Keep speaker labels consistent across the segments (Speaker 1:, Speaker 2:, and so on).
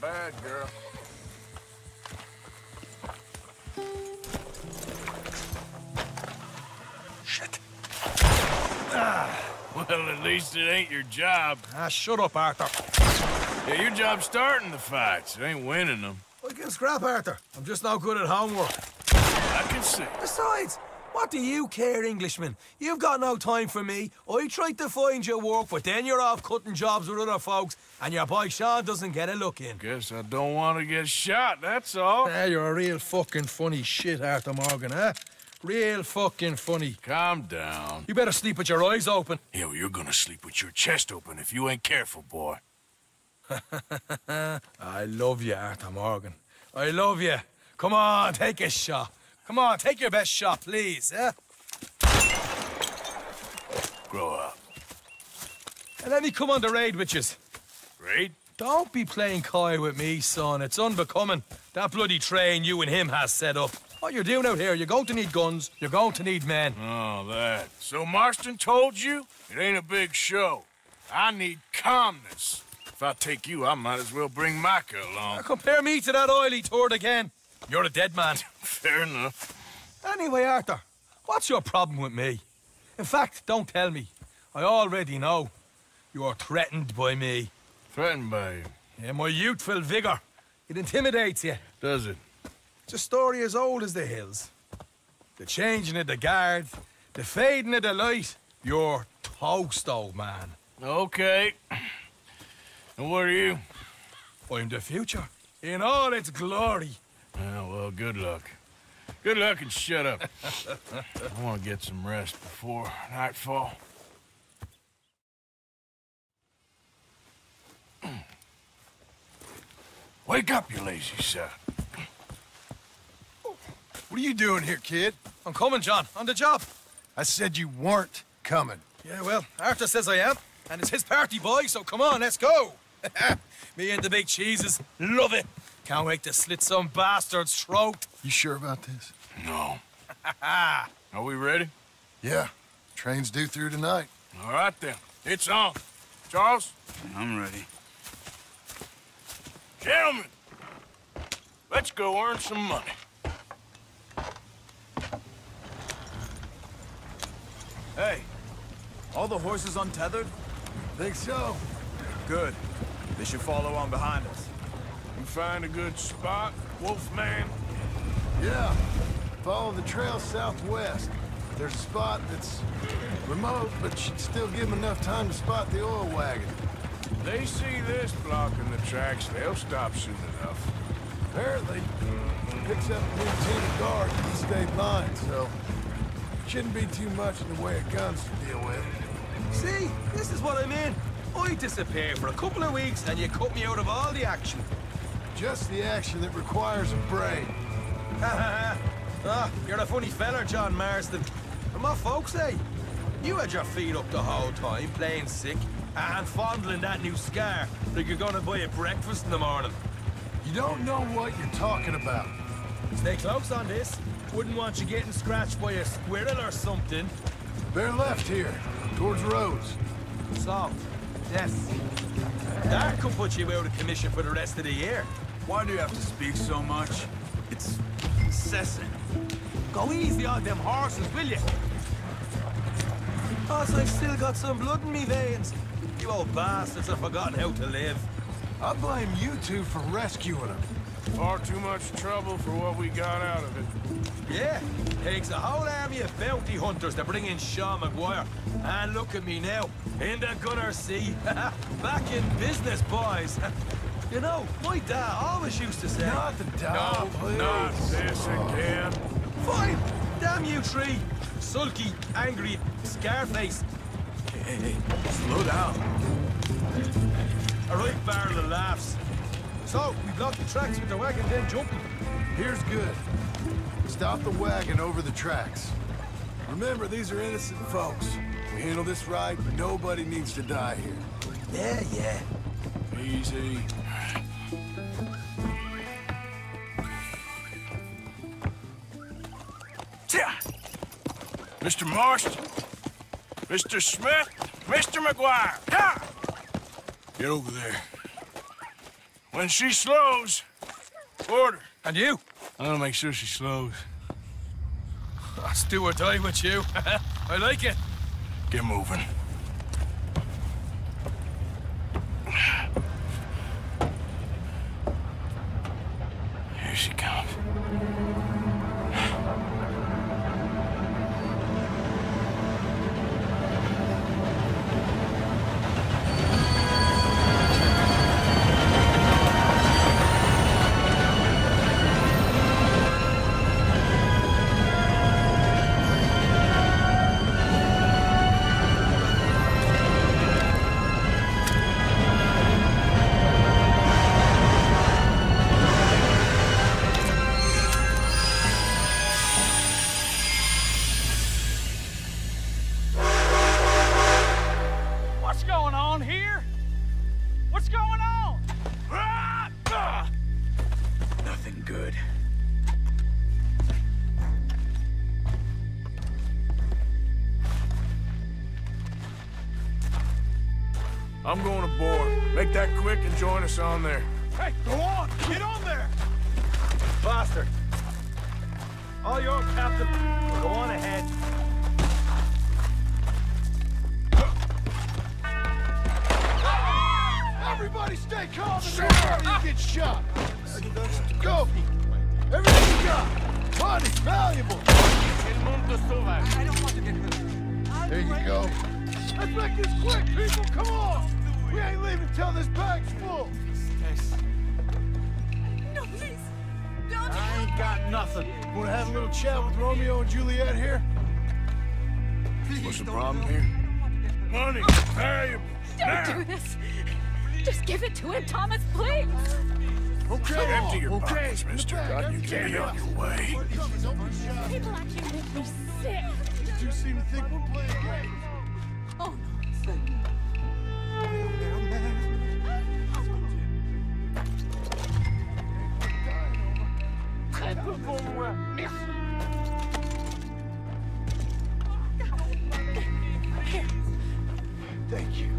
Speaker 1: bad, girl.
Speaker 2: Shit.
Speaker 1: Well, at least it ain't your job.
Speaker 2: Shut up, Arthur.
Speaker 1: Yeah, your job's starting the fights. It ain't winning them.
Speaker 2: I can scrap, Arthur. I'm just not good at homework.
Speaker 1: I can see.
Speaker 2: Besides, what do you care, Englishman? You've got no time for me. I tried to find you work, but then you're off cutting jobs with other folks, and your boy Sean doesn't get a look in.
Speaker 1: Guess I don't want to get shot, that's all.
Speaker 2: You're a real fucking funny shit, Arthur Morgan, huh? Real fucking funny.
Speaker 1: Calm down.
Speaker 2: You better sleep with your eyes open.
Speaker 1: Yeah, well, you're gonna sleep with your chest open if you ain't careful, boy.
Speaker 2: I love you, Arthur Morgan. I love you. Come on, take a shot. Come on, take your best shot, please, eh?
Speaker 1: Grow up.
Speaker 2: And let me come on the raid with yous.
Speaker 1: Raid?
Speaker 2: Don't be playing coy with me, son. It's unbecoming. That bloody train you and him has set up. What you're doing out here, you're going to need guns, you're going to need men.
Speaker 1: Oh, that. So Marston told you? It ain't a big show. I need calmness. If I take you, I might as well bring Micah along.
Speaker 2: Now compare me to that oily turd again. You're a dead man.
Speaker 1: Fair enough.
Speaker 2: Anyway, Arthur, what's your problem with me? In fact, don't tell me. I already know. You're threatened by me.
Speaker 1: Threatened by you?
Speaker 2: Yeah, my youthful vigor. It intimidates you.
Speaker 1: Does it?
Speaker 2: It's a story as old as the hills. The changing of the guard, the fading of the light. You're toast, old man.
Speaker 1: Okay. And what are you?
Speaker 2: I'm the future, in all its glory.
Speaker 1: Well, good luck. Good luck and shut up. I want to get some rest before nightfall. Wake up, you lazy son.
Speaker 3: What are you doing here, kid?
Speaker 2: I'm coming, John. On the job.
Speaker 3: I said you weren't coming.
Speaker 2: Yeah, well, Arthur says I am. And it's his party, boy, so come on, let's go. Me and the big cheeses. Love it. Can't wait to slit some bastard's throat.
Speaker 3: You sure about this?
Speaker 1: No. Are we ready?
Speaker 3: Yeah. Train's due through tonight.
Speaker 1: All right, then. It's on. Charles?
Speaker 4: I'm ready.
Speaker 1: Gentlemen, let's go earn some money.
Speaker 4: Hey, all the horses untethered?
Speaker 3: Think so?
Speaker 4: Good. They should follow on behind us.
Speaker 1: You find a good spot, Wolfman?
Speaker 3: Yeah. Follow the trail southwest. There's a spot that's remote, but should still give them enough time to spot the oil wagon.
Speaker 1: They see this blocking the tracks, they'll stop soon enough.
Speaker 3: Apparently, picks up a new team of guards in the state line, so shouldn't be too much in the way of guns to deal with.
Speaker 2: See, this is what I mean. I disappear for a couple of weeks and you cut me out of all the action.
Speaker 3: Just the action that requires a brain.
Speaker 2: You're a funny fella, John Marston. But my folks say, you had your feet up the whole time, playing sick, and fondling that new scar like you're gonna buy a breakfast in the morning.
Speaker 3: You don't know what you're talking about.
Speaker 2: Stay close on this. Wouldn't want you getting scratched by a squirrel or something.
Speaker 3: Bear left here, towards Rhodes.
Speaker 2: So, yes. That could put you out of commission for the rest of the year.
Speaker 4: Why do you have to speak so much? It's incessant.
Speaker 2: Go easy on them horses, will you? Plus, I've still got some blood in me veins. You old bastards have forgotten how to live.
Speaker 3: I blame you two for rescuing him.
Speaker 1: Far too much trouble for what we got out of it.
Speaker 2: Yeah, takes a whole army of bounty hunters to bring in Sean McGuire. And look at me now, in the gunner sea. Back in business, boys. You know, my dad always used to say...
Speaker 3: Not the dog, please.
Speaker 1: Not this again.
Speaker 2: Fine, damn you three. Sulky, angry, Scarface.
Speaker 4: Hey, slow down.
Speaker 2: A right barrel of laughs. So, we blocked the tracks with the wagon, then jumping.
Speaker 3: Here's good. Stop the wagon over the tracks. Remember, these are innocent folks. We handle this right, nobody needs to die here.
Speaker 2: Yeah, yeah.
Speaker 1: Easy. Mr. Marston, Mr. Smith, Mr. McGuire, ha! Get over there. When she slows, order.
Speaker 2: And you?
Speaker 1: I'm gonna make sure she slows.
Speaker 2: Let's do or die with you. I like it.
Speaker 1: Get moving. Here she comes. I'm going aboard. Make that quick and join us on there.
Speaker 2: Hey, go on! Get on there! Bastard! All your captain. Go on ahead.
Speaker 3: Everybody stay calm and nobody get shot. Go! Everything you got! Money, valuable!
Speaker 5: I don't want to get hurt.
Speaker 3: There you go. Let's make this quick, people! Come on! We ain't leaving till this bag's full!
Speaker 5: No, please! Don't!
Speaker 3: I ain't got nothing. Wanna have a little chat with Romeo and Juliet here?
Speaker 1: What's the problem here? Money, valuable.
Speaker 6: Don't do this! Just give it to him, Thomas, please!
Speaker 3: Okay,
Speaker 1: Empty your
Speaker 3: okay.
Speaker 1: pockets, mister. God, you can be on your way.
Speaker 6: People actually make me sick.
Speaker 3: These two seem to think we're playing games.
Speaker 6: Oh, no.
Speaker 3: Thank you.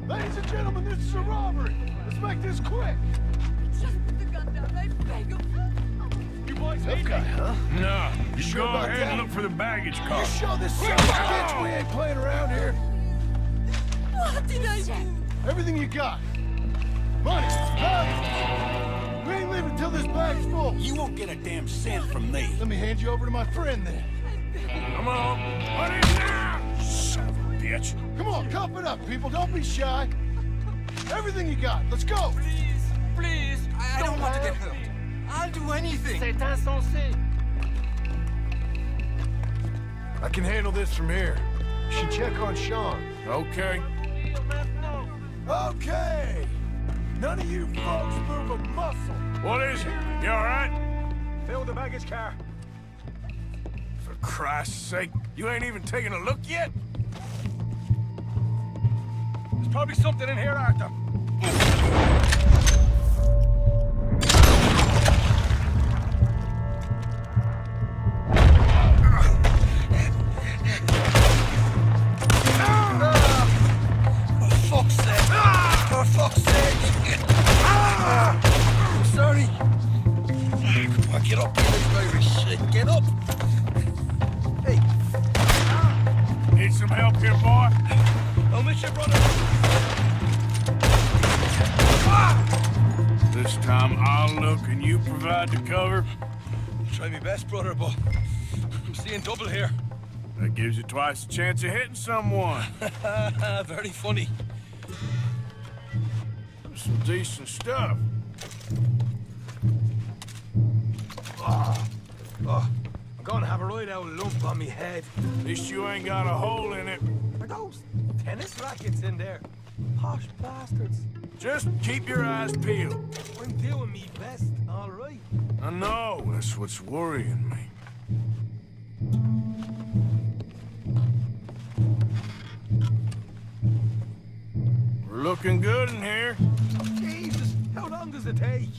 Speaker 3: Ladies and gentlemen, this is a robbery. Let's make this quick.
Speaker 5: Just put the gun down, I beg of you.
Speaker 2: You boys
Speaker 3: Tough guy, huh?
Speaker 1: No, you
Speaker 3: sure
Speaker 1: go
Speaker 3: about
Speaker 1: ahead
Speaker 3: that?
Speaker 1: and look for the baggage car.
Speaker 3: You show this son of a bitch we ain't playing around here.
Speaker 5: What did I do?
Speaker 3: Everything you got. Money, valuables. We ain't leaving till this bag's full.
Speaker 4: You won't get a damn cent from me.
Speaker 3: Let me hand you over to my friend then.
Speaker 1: Come on. Put it down, son of a bitch.
Speaker 3: Come on, cup it up, people. Don't be shy. Everything you got. Let's go.
Speaker 5: Please, I don't want to get hurt. I'll do anything.
Speaker 7: C'est insensé.
Speaker 3: I can handle this from here. You should check on Sean.
Speaker 1: Okay.
Speaker 3: Okay. None of you folks move a muscle.
Speaker 1: What is it? You all right?
Speaker 2: Fill the baggage car.
Speaker 1: For Christ's sake, you ain't even taking a look yet?
Speaker 2: There's probably something in here, Arthur.
Speaker 4: For fuck's sake! I'm sorry. Come on, get up, you little Irish shit. Get up. Hey.
Speaker 1: Need some help here, boy?
Speaker 2: I'll meet you, brother.
Speaker 1: This time I'll look and you provide the cover.
Speaker 2: Try my best, brother, but I'm seeing double here.
Speaker 1: That gives you twice the chance of hitting someone.
Speaker 2: Very funny.
Speaker 1: Some decent stuff.
Speaker 2: I'm gonna have a right out lump on me head.
Speaker 1: At least you ain't got a hole in it.
Speaker 2: Are those tennis rackets in there? Posh bastards.
Speaker 1: Just keep your eyes peeled.
Speaker 2: I'm doing me best, all right.
Speaker 1: I know, that's what's worrying me. We're looking good in here.
Speaker 2: Jesus, how long does it take?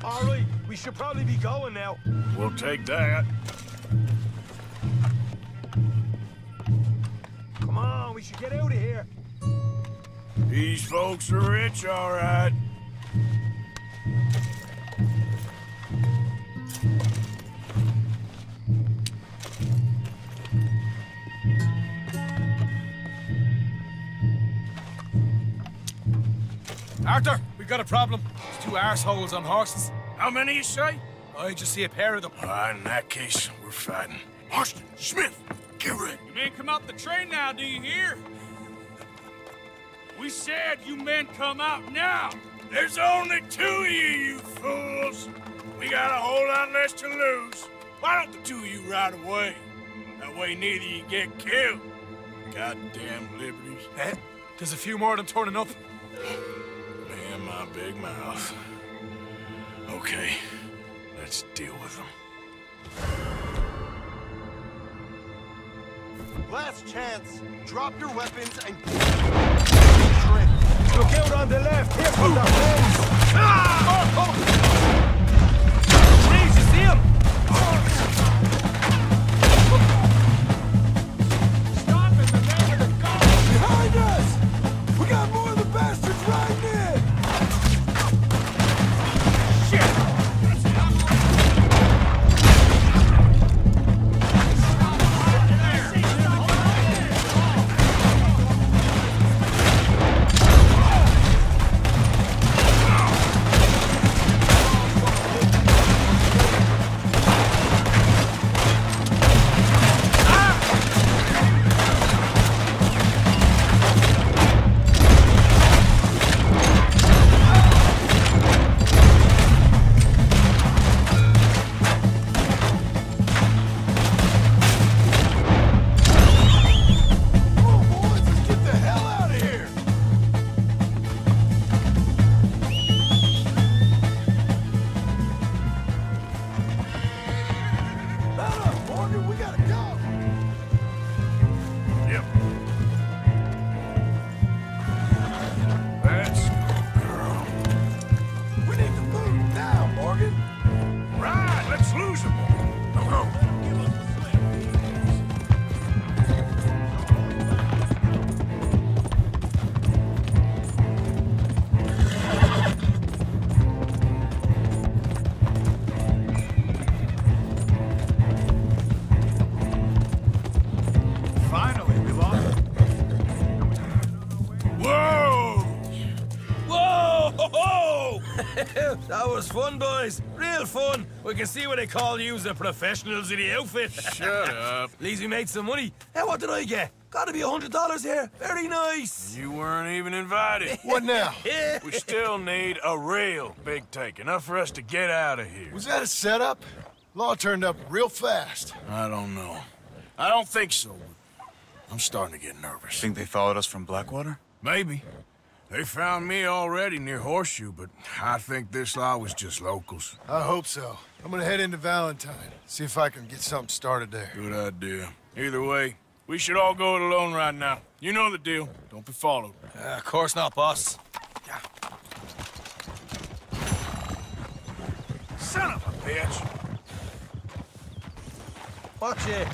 Speaker 2: All right, we should probably be going now.
Speaker 1: We'll take that.
Speaker 2: We should get out of here.
Speaker 1: These folks are rich, all right.
Speaker 2: Arthur, we got a problem. There's two arseholes on horses.
Speaker 1: How many you say?
Speaker 2: I just see a pair of them.
Speaker 1: All right, in that case, we're fighting. Marston, Smith, get ready.
Speaker 5: You men come off the train now, do you hear? We said you men come out now.
Speaker 1: There's only two of you fools. We got a whole lot less to lose. Why don't the two of you ride away? That way neither of you get killed. Goddamn liberties.
Speaker 2: Eh? There's a few more than turning up.
Speaker 1: Man, my big mouth. Okay, let's deal with them.
Speaker 3: Last chance. Drop your weapons and...
Speaker 2: Look out on the left. Here comes our friends. Ah! Please, you see him?
Speaker 5: Stop it, the men are gone.
Speaker 3: Behind us! We got more of the bastards riding in!
Speaker 5: Shit!
Speaker 2: That was fun, boys. Real fun. We can see what they call you the professionals in the outfit.
Speaker 1: Shut up.
Speaker 2: At least we made some money. Hey, what did I get? Gotta be $100 here. Very nice.
Speaker 1: You weren't even invited.
Speaker 3: What now?
Speaker 1: We still need a real big take. Enough for us to get out of here.
Speaker 3: Was that a setup? Law turned up real fast.
Speaker 1: I don't know. I don't think so. I'm starting to get nervous.
Speaker 7: Think they followed us from Blackwater?
Speaker 1: Maybe. They found me already near Horseshoe, but I think this lot was just locals.
Speaker 3: I hope so. I'm gonna head into Valentine, see if I can get something started there.
Speaker 1: Good idea. Either way, we should all go it alone right now. You know the deal. Don't be followed.
Speaker 2: Of course not, boss.
Speaker 1: Son of a bitch!
Speaker 2: Watch it.